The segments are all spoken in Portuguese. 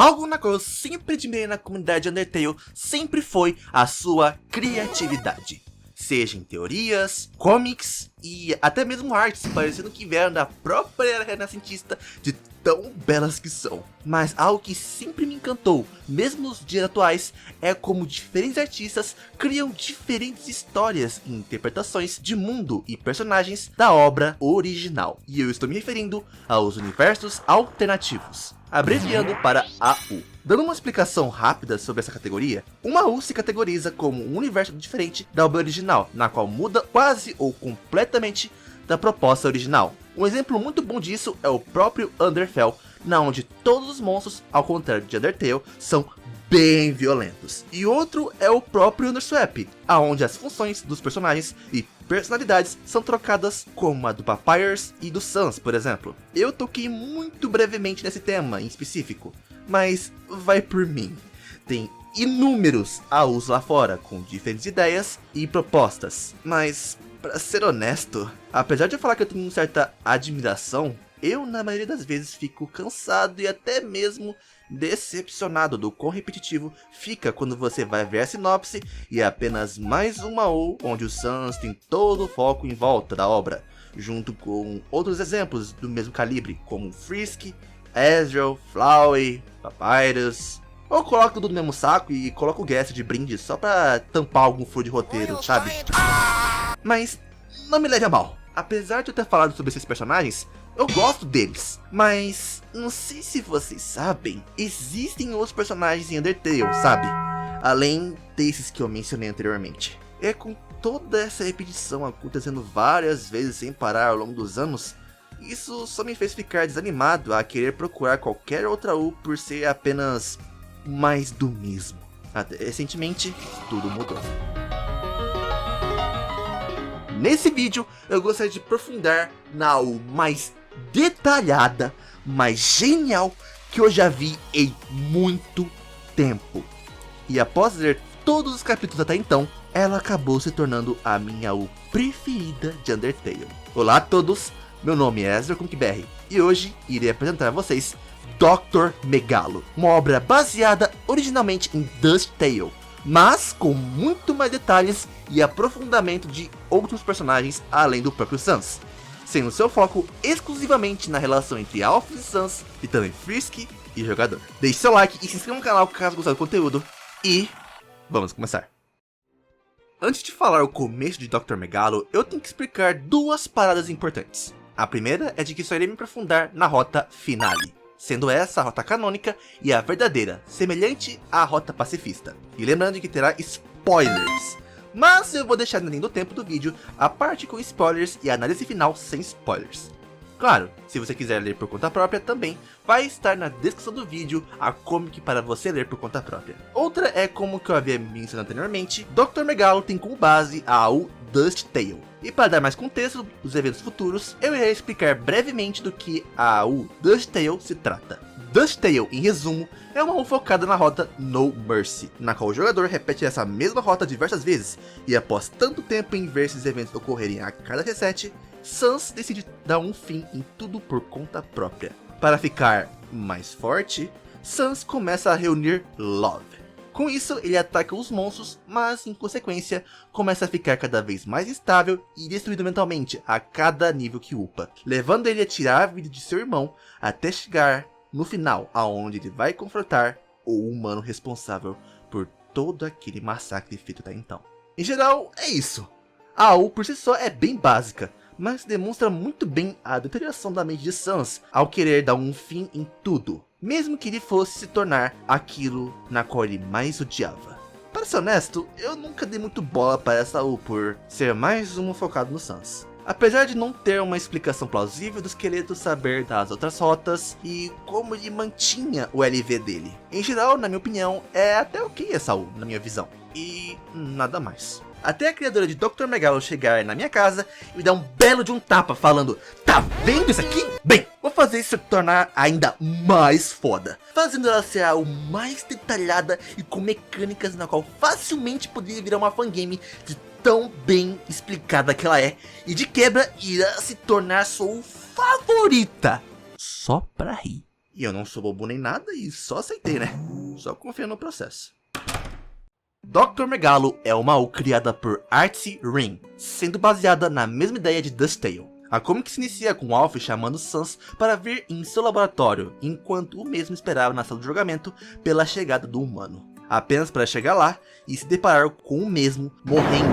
Algo na qual eu sempre admirei na comunidade Undertale sempre foi a sua criatividade. Seja em teorias, comics e até mesmo artes, parecendo que vieram da própria era renascentista de tão belas que são. Mas algo que sempre me encantou, mesmo nos dias atuais, é como diferentes artistas criam diferentes histórias e interpretações de mundo e personagens da obra original. E eu estou me referindo aos universos alternativos, abreviando para AU. Dando uma explicação rápida sobre essa categoria, uma AU se categoriza como um universo diferente da obra original, na qual muda quase ou completamente da proposta original. Um exemplo muito bom disso é o próprio Underfell, na onde todos os monstros, ao contrário de Undertale, são bem violentos. E outro é o próprio Underswap, aonde as funções dos personagens e personalidades são trocadas, como a do Papyrus e do Sans, por exemplo. Eu toquei muito brevemente nesse tema em específico, mas vai por mim. Tem inúmeros AUs lá fora, com diferentes ideias e propostas, mas pra ser honesto, apesar de eu falar que eu tenho uma certa admiração, eu na maioria das vezes fico cansado e até mesmo decepcionado do quão repetitivo fica quando você vai ver a sinopse e é apenas mais uma AU onde o Sans tem todo o foco em volta da obra, junto com outros exemplos do mesmo calibre, como Frisk, Ezreal, Flowey, Papyrus. Ou coloca tudo no mesmo saco e coloca o Guest de brinde só pra tampar algum furo de roteiro, sabe? Mas não me leve a mal. Apesar de eu ter falado sobre esses personagens, eu gosto deles. Mas não sei se vocês sabem, existem outros personagens em Undertale, sabe? Além desses que eu mencionei anteriormente. É com toda essa repetição acontecendo várias vezes sem parar ao longo dos anos, isso só me fez ficar desanimado a querer procurar qualquer outra AU por ser apenas mais do mesmo. Até recentemente, tudo mudou. Nesse vídeo, eu gostaria de aprofundar na AU mais detalhada, mais genial que eu já vi em muito tempo. E após ler todos os capítulos até então, ela acabou se tornando a minha AU preferida de Undertale. Olá a todos, meu nome é Ezra Comic e hoje irei apresentar a vocês Dr. Megalo, uma obra baseada originalmente em Dust Tale, mas com muito mais detalhes e aprofundamento de outros personagens além do próprio Sans, sendo seu foco exclusivamente na relação entre Alphys e Sans, e também Frisk e jogador. Deixe seu like e se inscreva no canal caso gostar do conteúdo, e vamos começar. Antes de falar o começo de Dr. Megalo, eu tenho que explicar duas paradas importantes. A primeira é de que só irei me aprofundar na rota Finale, sendo essa a rota canônica e a verdadeira, semelhante à rota pacifista. E lembrando que terá spoilers, mas eu vou deixar na linha do tempo do vídeo a parte com spoilers e a análise final sem spoilers. Claro, se você quiser ler por conta própria também, vai estar na descrição do vídeo a comic para você ler por conta própria. Outra é, como que eu havia mencionado anteriormente, Dr. Megalo tem como base a AU Dust Tale. E para dar mais contexto dos eventos futuros, eu irei explicar brevemente do que a AU Dust Tale se trata. Dust Tale, em resumo, é uma AU focada na rota No Mercy, na qual o jogador repete essa mesma rota diversas vezes, e após tanto tempo em ver esses eventos ocorrerem a cada reset, Sans decide dar um fim em tudo por conta própria. Para ficar mais forte, Sans começa a reunir Love. Com isso, ele ataca os monstros, mas em consequência, começa a ficar cada vez mais instável e destruído mentalmente a cada nível que upa, levando ele a tirar a vida de seu irmão até chegar no final, aonde ele vai confrontar o humano responsável por todo aquele massacre feito até então. Em geral, é isso. A AU por si só é bem básica, mas demonstra muito bem a deterioração da mente de Sans ao querer dar um fim em tudo, mesmo que ele fosse se tornar aquilo na qual ele mais odiava. Para ser honesto, eu nunca dei muito bola para essa AU por ser mais uma focada no Sans. Apesar de não ter uma explicação plausível do esqueleto saber das outras rotas e como ele mantinha o LV dele. Em geral, na minha opinião, é até ok essa AU, na minha visão. E nada mais. Até a criadora de Dr. Megalo chegar na minha casa e me dar um belo de um tapa falando: "Tá vendo isso aqui? Bem, vou fazer isso se tornar ainda mais foda", fazendo ela ser a mais detalhada e com mecânicas na qual facilmente poderia virar uma fangame de tão bem explicada que ela é, e de quebra irá se tornar sua favorita, só pra rir. E eu não sou bobo nem nada e só aceitei, né? Só confio no processo. Dr. Megalo é uma AU criada por Artsy Ring, sendo baseada na mesma ideia de Dust Tale. A comic se inicia com Alf chamando Sans para vir em seu laboratório, enquanto o mesmo esperava na sala de julgamento pela chegada do humano. Apenas para chegar lá e se deparar com o mesmo morrendo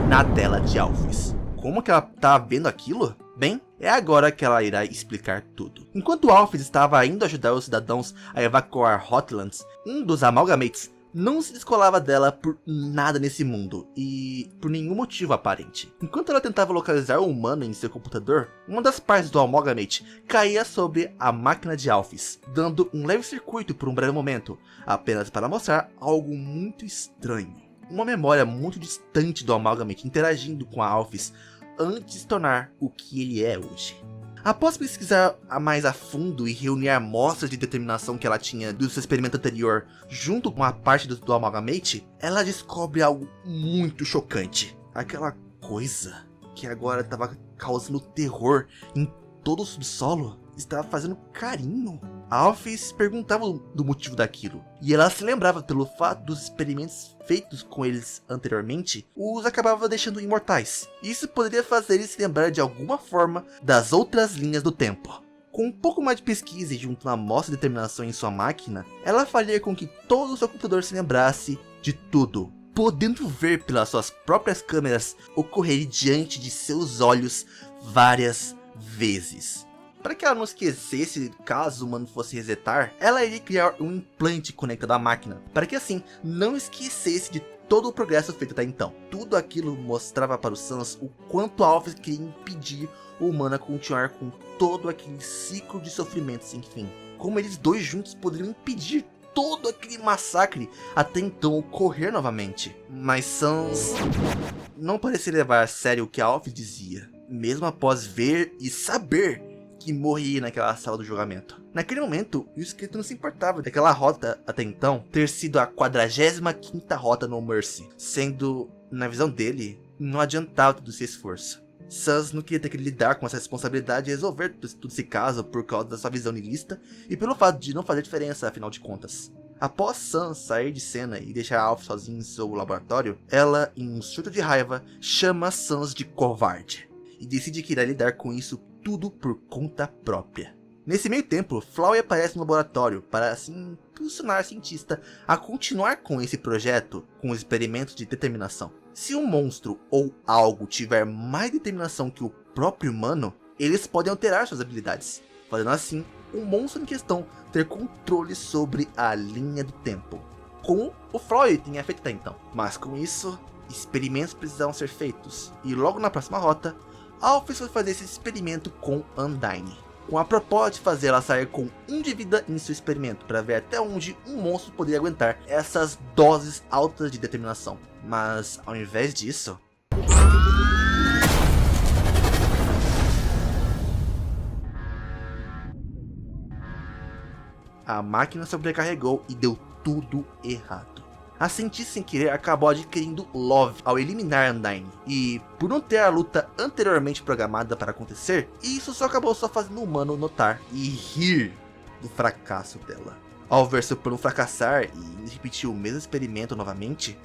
na tela de Alphys. Como que ela tá vendo aquilo? Bem, é agora que ela irá explicar tudo. Enquanto Alphys estava indo ajudar os cidadãos a evacuar Hotlands, um dos Amalgamates não se descolava dela por nada nesse mundo, e por nenhum motivo aparente. Enquanto ela tentava localizar o humano em seu computador, uma das partes do Amalgamate caía sobre a máquina de Alphys, dando um leve circuito por um breve momento, apenas para mostrar algo muito estranho. Uma memória muito distante do Amalgamate interagindo com a Alphys antes de se tornar o que ele é hoje. Após pesquisar mais a fundo e reunir amostras de determinação que ela tinha do seu experimento anterior junto com a parte do Amalgamate, ela descobre algo muito chocante. Aquela coisa que agora estava causando terror em todo o subsolo estava fazendo carinho. Alphys perguntava do motivo daquilo, e ela se lembrava pelo fato dos experimentos feitos com eles anteriormente os acabava deixando imortais. Isso poderia fazer eles se lembrar de alguma forma das outras linhas do tempo. Com um pouco mais de pesquisa e junto uma amostra de determinação em sua máquina, ela faria com que todo o seu computador se lembrasse de tudo, podendo ver pelas suas próprias câmeras ocorrer diante de seus olhos várias vezes. Para que ela não esquecesse caso o humano fosse resetar, ela iria criar um implante conectado à máquina, para que assim não esquecesse de todo o progresso feito até então. Tudo aquilo mostrava para o Sans o quanto Alphys queria impedir o humano a continuar com todo aquele ciclo de sofrimento sem fim. Como eles dois juntos poderiam impedir todo aquele massacre até então ocorrer novamente. Mas Sans não parecia levar a sério o que Alphys dizia, mesmo após ver e saber que morria naquela sala do julgamento. Naquele momento, o escrito não se importava daquela rota até então ter sido a 45ª rota no Mercy, sendo, na visão dele, não adiantava todo esse esforço. Sans não queria ter que lidar com essa responsabilidade e resolver todo esse caso por causa da sua visão niilista e pelo fato de não fazer diferença, afinal de contas. Após Sans sair de cena e deixar Alf sozinho em seu laboratório, ela, em um surto de raiva, chama Sans de covarde e decide que irá lidar com isso tudo por conta própria. Nesse meio tempo, Flowey aparece no laboratório para assim impulsionar a cientista a continuar com esse projeto com os experimentos de determinação. Se um monstro ou algo tiver mais determinação que o próprio humano, eles podem alterar suas habilidades, fazendo assim o monstro em questão ter controle sobre a linha do tempo, como o Flowey tinha feito até então. Mas com isso, experimentos precisavam ser feitos, e logo na próxima rota, Alphys foi fazer esse experimento com Undyne, com a proposta de fazer ela sair com 1 de vida em seu experimento, para ver até onde um monstro poderia aguentar essas doses altas de determinação. Mas ao invés disso, a máquina sobrecarregou e deu tudo errado. A cientista sem querer acabou adquirindo Love ao eliminar Undyne, e por não ter a luta anteriormente programada para acontecer, isso só acabou fazendo o humano notar e rir do fracasso dela. Ao ver seu plano fracassar e repetir o mesmo experimento novamente,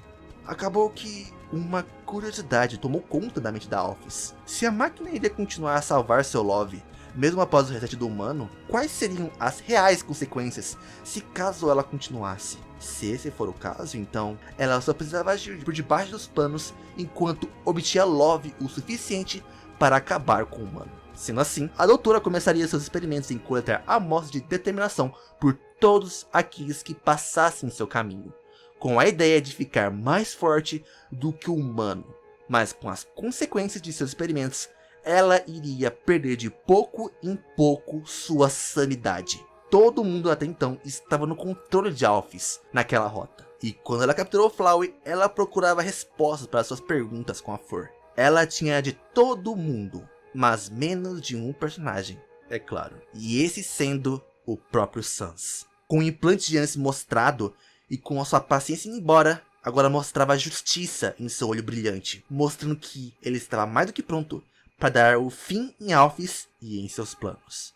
acabou que uma curiosidade tomou conta da mente da Alphys. Se a máquina iria continuar a salvar seu Love, mesmo após o reset do humano, quais seriam as reais consequências se caso ela continuasse? Se esse for o caso, então ela só precisava agir por debaixo dos panos enquanto obtinha Love o suficiente para acabar com o humano. Sendo assim, a doutora começaria seus experimentos em coletar amostras de determinação por todos aqueles que passassem seu caminho, com a ideia de ficar mais forte do que o humano. Mas com as consequências de seus experimentos, ela iria perder de pouco em pouco sua sanidade. Todo mundo até então estava no controle de Alphys naquela rota. E quando ela capturou Flowey, ela procurava respostas para suas perguntas com a Flor. Ela tinha de todo mundo, mas menos de um personagem, é claro. E esse sendo o próprio Sans. Com o implante de Ansem mostrado e com a sua paciência indo embora, agora mostrava justiça em seu olho brilhante, mostrando que ele estava mais do que pronto para dar o fim em Alphys e em seus planos.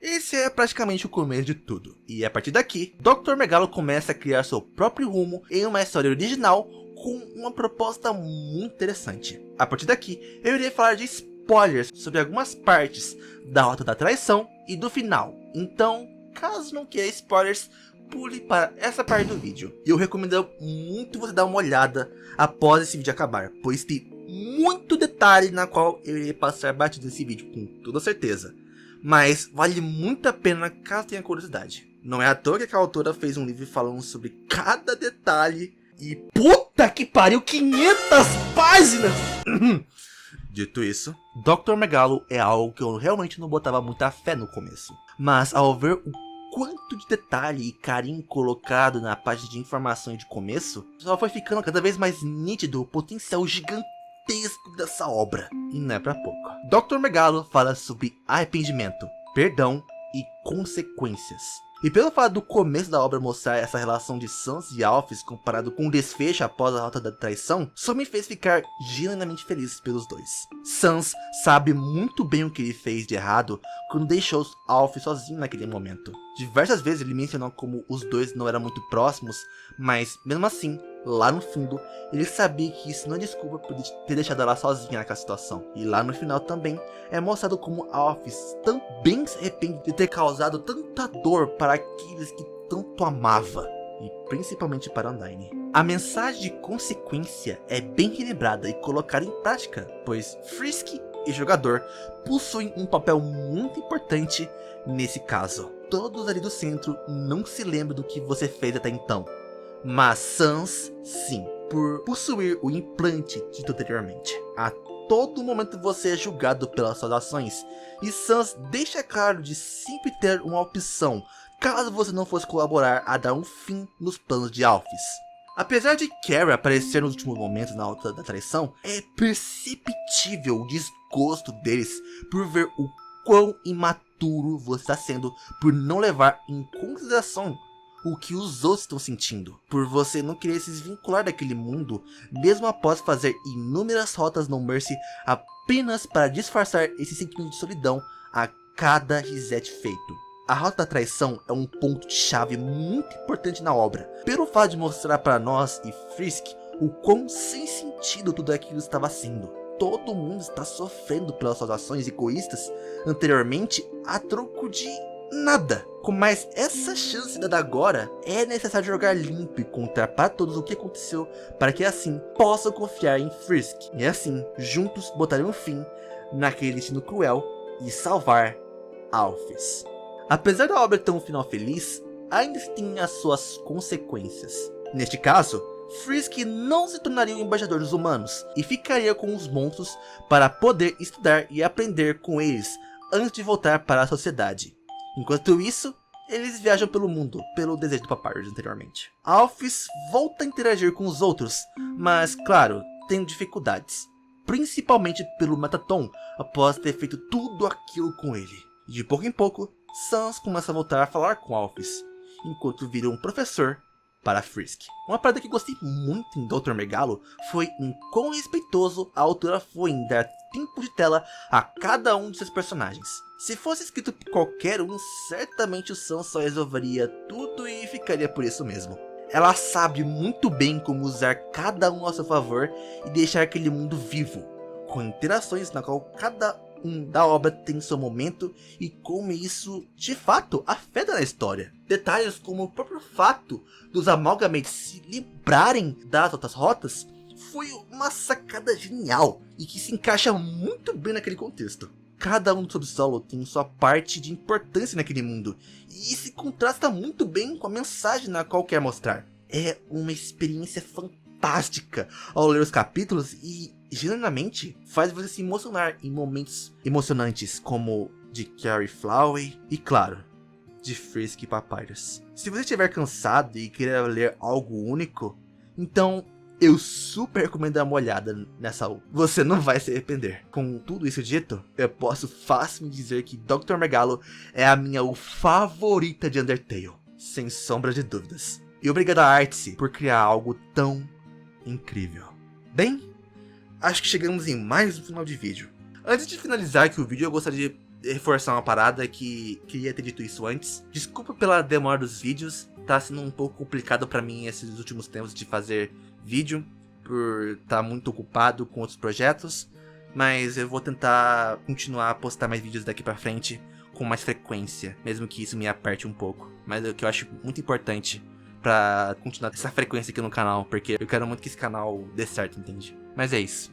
Esse é praticamente o começo de tudo, e a partir daqui, Dr. Megalo começa a criar seu próprio rumo em uma história original com uma proposta muito interessante. A partir daqui, eu irei falar de spoilers sobre algumas partes da Rota da Traição e do final, então, caso não queira spoilers, pule para essa parte do vídeo. E eu recomendo muito você dar uma olhada após esse vídeo acabar, pois tem muito detalhe na qual eu irei passar batido nesse vídeo com toda certeza. Mas vale muito a pena caso tenha curiosidade. Não é à toa que a autora fez um livro falando sobre cada detalhe. E puta que pariu, 500 páginas! Dito isso, Dr. Megalo é algo que eu realmente não botava muita fé no começo. Mas ao ver o quanto de detalhe e carinho colocado na página de informações de começo, só foi ficando cada vez mais nítido o potencial gigantesco dessa obra, e não é pra pouco. Dr. Megalo fala sobre arrependimento, perdão e consequências. E pelo fato do começo da obra mostrar essa relação de Sans e Alphys comparado com o desfecho após a Rota da Traição, só me fez ficar genuinamente feliz pelos dois. Sans sabe muito bem o que ele fez de errado quando deixou Alphys sozinho naquele momento. Diversas vezes ele mencionou como os dois não eram muito próximos, mas mesmo assim, lá no fundo, ele sabia que isso não é desculpa por ter deixado ela sozinha naquela situação. E lá no final também é mostrado como Alphys também se arrepende de ter causado tanta dor para aqueles que tanto amava, e principalmente para Undyne. A mensagem de consequência é bem equilibrada e colocada em prática, pois Frisk e jogador possuem um papel muito importante nesse caso. Todos ali do centro não se lembram do que você fez até então, mas Sans sim, por possuir o implante dito anteriormente. A todo momento você é julgado pelas suas ações, e Sans deixa claro de sempre ter uma opção caso você não fosse colaborar a dar um fim nos planos de Alphys. Apesar de Carrie aparecer nos últimos momentos na Rota da Traição, é perceptível o desgosto deles por ver o quão imaturo você está sendo por não levar em consideração o que os outros estão sentindo, por você não querer se desvincular daquele mundo, mesmo após fazer inúmeras rotas no Mercy apenas para disfarçar esse sentimento de solidão a cada reset feito. A Rota da Traição é um ponto-chave muito importante na obra, pelo fato de mostrar para nós e Frisk o quão sem sentido tudo aquilo estava sendo. Todo mundo está sofrendo pelas suas ações egoístas anteriormente a troco de nada. Com mais essa chance dada agora, é necessário jogar limpo e contar para todos o que aconteceu, para que assim possam confiar em Frisk, e assim, juntos botarem um fim naquele destino cruel e salvar Alphys. Apesar da obra ter um final feliz, ainda tem as suas consequências. Neste caso, Frisk não se tornaria um embaixador dos humanos, e ficaria com os monstros para poder estudar e aprender com eles, antes de voltar para a sociedade. Enquanto isso, eles viajam pelo mundo, pelo desejo do Papyrus anteriormente. Alphys volta a interagir com os outros, mas claro, tem dificuldades. Principalmente pelo Metaton, após ter feito tudo aquilo com ele. De pouco em pouco, Sans começa a voltar a falar com Alphys, enquanto vira um professor para Frisk. Uma parada que gostei muito em Dr. Megalo foi em quão respeitoso a autora foi em dar tempo de tela a cada um de seus personagens. Se fosse escrito por qualquer um, certamente o Sans só resolveria tudo e ficaria por isso mesmo. Ela sabe muito bem como usar cada um a seu favor e deixar aquele mundo vivo, com interações na qual cada da obra tem seu momento e como isso de fato afeta na história. Detalhes como o próprio fato dos Amalgamates se livrarem das outras rotas foi uma sacada genial e que se encaixa muito bem naquele contexto. Cada um do Subsolo tem sua parte de importância naquele mundo e se contrasta muito bem com a mensagem na qual quer mostrar. É uma experiência fantástica ao ler os capítulos e genuinamente faz você se emocionar em momentos emocionantes como de Carrie Flowey e claro, de Frisk e Papyrus. Se você estiver cansado e querer ler algo único, então eu super recomendo dar uma olhada nessa obra. Você não vai se arrepender. Com tudo isso dito, eu posso facilmente dizer que Dr. Megalo é a minha favorita de Undertale, sem sombra de dúvidas. E obrigado a Artsy por criar algo tão incrível. Bem, acho que chegamos em mais um final de vídeo. Antes de finalizar aqui o vídeo, eu gostaria de reforçar uma parada que queria ter dito isso antes. Desculpa pela demora dos vídeos, tá sendo um pouco complicado pra mim esses últimos tempos de fazer vídeo, por estar muito ocupado com outros projetos, mas eu vou tentar continuar a postar mais vídeos daqui pra frente com mais frequência, mesmo que isso me aperte um pouco, mas é o que eu acho muito importante pra continuar essa frequência aqui no canal, porque eu quero muito que esse canal dê certo, entende? Mas é isso.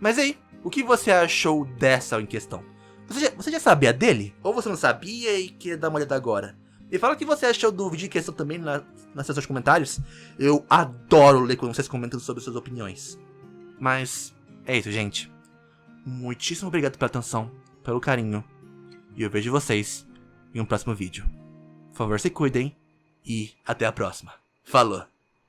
Mas aí, o que você achou dessa em questão? Você já sabia dele? Ou você não sabia e quer dar uma olhada agora? Me fala o que você achou do vídeo em questão também nas seus comentários. Eu adoro ler quando vocês comentam sobre suas opiniões. Mas é isso, gente. Muitíssimo obrigado pela atenção, pelo carinho. E eu vejo vocês em um próximo vídeo. Por favor, se cuidem e até a próxima. Falou!